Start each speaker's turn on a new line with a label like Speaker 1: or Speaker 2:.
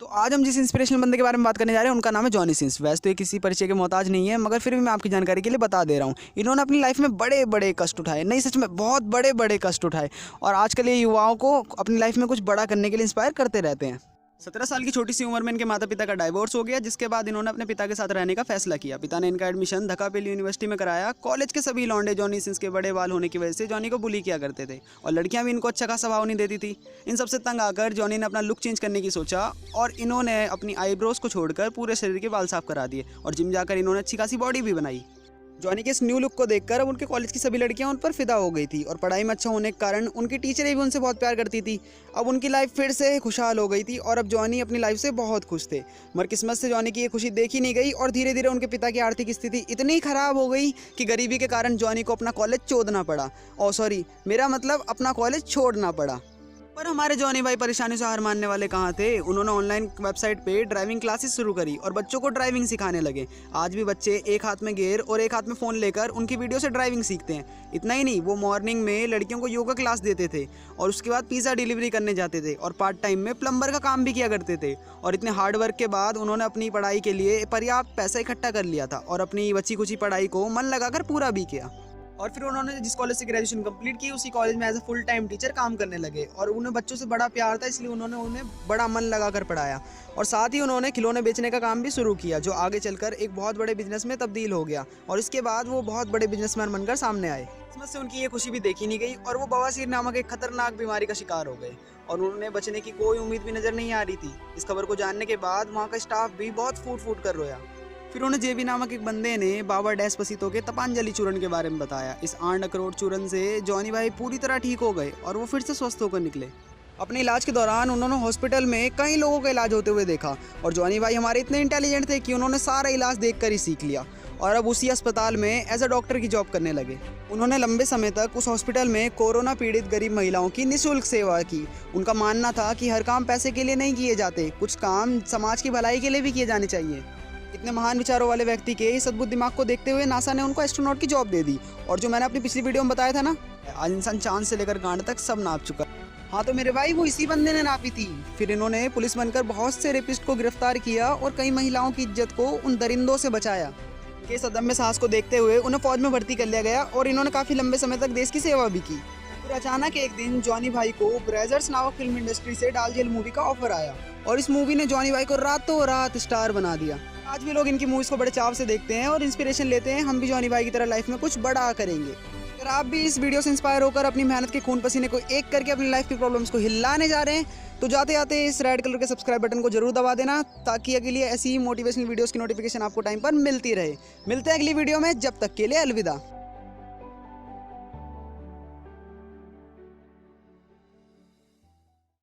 Speaker 1: तो आज हम जिस इंस्पिरेशनल बंदे के बारे में बात करने जा रहे हैं उनका नाम है जॉनी सिंस। वैसे तो ये किसी परिचय के मोहताज नहीं है, मगर फिर भी मैं आपकी जानकारी के लिए बता दे रहा हूँ। इन्होंने अपनी लाइफ में बड़े बड़े कष्ट उठाए, नहीं सच में बहुत बड़े बड़े कष्ट उठाए, और आजकल ये युवाओं को अपनी लाइफ में कुछ बड़ा करने के लिए इंस्पायर करते रहते हैं। 17 साल की छोटी सी उम्र में इनके माता पिता का डाइवोर्स हो गया, जिसके बाद इन्होंने अपने पिता के साथ रहने का फैसला किया। पिता ने इनका एडमिशन धक्कापेल यूनिवर्सिटी में कराया। कॉलेज के सभी लौंडे जॉनी सिंस के बड़े बाल होने की वजह से जॉनी को बुली किया करते थे, और लड़कियां भी इनको अच्छा खासा भाव नहीं देती थी। इन सबसे तंग आकर जॉनी ने अपना लुक चेंज करने की सोचा, और इन्होंने अपनी आईब्रोज को छोड़कर पूरे शरीर के बाल साफ करा दिए, और जिम जाकर इन्होंने अच्छी खासी बॉडी भी बनाई। जॉनी के इस न्यू लुक को देखकर अब उनके कॉलेज की सभी लड़कियां उन पर फिदा हो गई थी, और पढ़ाई में अच्छा होने के कारण उनकी टीचरें भी उनसे बहुत प्यार करती थी। अब उनकी लाइफ फिर से खुशहाल हो गई थी, और अब जॉनी अपनी लाइफ से बहुत खुश थे। मगर किस्मत से जॉनी की ये खुशी देखी नहीं गई, और धीरे धीरे उनके पिता की आर्थिक स्थिति इतनी ख़राब हो गई कि गरीबी के कारण जॉनी को अपना कॉलेज छोड़ना पड़ा। मेरा मतलब अपना कॉलेज छोड़ना पड़ा। पर हमारे जॉनी भाई परेशानी से हार मानने वाले कहाँ थे। उन्होंने ऑनलाइन वेबसाइट पे ड्राइविंग क्लासेस शुरू करी और बच्चों को ड्राइविंग सिखाने लगे। आज भी बच्चे एक हाथ में गियर और एक हाथ में फ़ोन लेकर उनकी वीडियो से ड्राइविंग सीखते हैं। इतना ही नहीं, वो मॉर्निंग में लड़कियों को योगा क्लास देते थे, और उसके बाद पिज़्ज़ा डिलीवरी करने जाते थे, और पार्ट टाइम में प्लम्बर का काम भी किया करते थे। और इतने हार्ड वर्क के बाद उन्होंने अपनी पढ़ाई के लिए पर्याप्त पैसा इकट्ठा कर लिया था, और अपनी बची खुची पढ़ाई को मन लगाकर पूरा भी किया। और फिर उन्होंने जिस कॉलेज से ग्रेजुएशन कंप्लीट की, उसी कॉलेज में as a full time teacher काम करने लगे। और उन्हें बच्चों से बड़ा प्यार था, इसलिए उन्होंने उन्हें बड़ा मन लगाकर पढ़ाया। और साथ ही उन्होंने खिलौने बेचने का काम भी शुरू किया, जो आगे चलकर एक बहुत बड़े बिजनेस में तब्दील हो गया। और इसके बाद वो बहुत बड़े बिजनेसमैन बनकर सामने आए। किस्मत से उनकी ये खुशी भी देखी नहीं गई, और वो बवासीर नामक एक खतरनाक बीमारी का शिकार हो गए, और उन्हें बचने की कोई उम्मीद भी नज़र नहीं आ रही थी। इस खबर को जानने के बाद वहाँ का स्टाफ भी बहुत फूट फूट कर रोया। फिर उन्हें जेबी नामक एक बंदे ने बाबा डेस्पासितो के तपांजलि चूरन के बारे में बताया। इस 8 अखरोट चूरन से जॉनी भाई पूरी तरह ठीक हो गए, और वो फिर से स्वस्थ होकर निकले। अपने इलाज के दौरान उन्होंने हॉस्पिटल में कई लोगों का इलाज होते हुए देखा, और जॉनी भाई हमारे इतने इंटेलिजेंट थे कि उन्होंने सारा इलाज देखकर ही सीख लिया, और अब उसी अस्पताल में एज अ डॉक्टर की जॉब करने लगे। उन्होंने लंबे समय तक उस हॉस्पिटल में कोरोना पीड़ित गरीब महिलाओं की निःशुल्क सेवा की। उनका मानना था कि हर काम पैसे के लिए नहीं किए जाते, कुछ काम समाज की भलाई के लिए भी किए जाने चाहिए। इतने महान विचारों वाले व्यक्ति के इस अद्भुत दिमाग को देखते हुए नासा ने उनको एस्ट्रोनॉट की जॉब दे दी। और जो मैंने अपनी पिछली वीडियो में बताया था ना, आज इंसान चांद से लेकर गांड तक सब नाप चुका। हाँ, तो मेरे भाई वो इसी बंदे ने नापी थी। फिर इन्होंने पुलिस बनकर बहुत से रेपिस्ट को गिरफ्तार किया, और कई महिलाओं की इज्जत को उन दरिंदों से बचाया। के इस अदम्य साहस को देखते हुए उन्हें फौज में भर्ती कर लिया गया, और इन्होंने काफ़ी लंबे समय तक देश की सेवा भी की। फिर अचानक एक दिन जॉनी भाई को ब्रेजर्स नामक फिल्म इंडस्ट्री से डाल जेल मूवी का ऑफर आया, और इस मूवी ने जॉनी भाई को रातों रात स्टार बना दिया। आज भी लोग इनकी मूवीज़ को बड़े चाव से देखते हैं और इंस्पिरेशन लेते हैं। हम भी जॉनी भाई की तरह लाइफ में कुछ बड़ा करेंगे। अगर आप भी इस वीडियो से इंस्पायर होकर अपनी मेहनत के खून पसीने को एक करके अपनी लाइफ की प्रॉब्लम्स को हिलाने जा रहे हैं, तो जाते जाते इस रेड कलर के सब्सक्राइब बटन को जरूर दबा देना, ताकि अगली ऐसी ही मोटिवेशनल वीडियोस की नोटिफिकेशन आपको टाइम पर मिलती रहे। मिलते हैं अगली वीडियो में, जब तक के लिए अलविदा।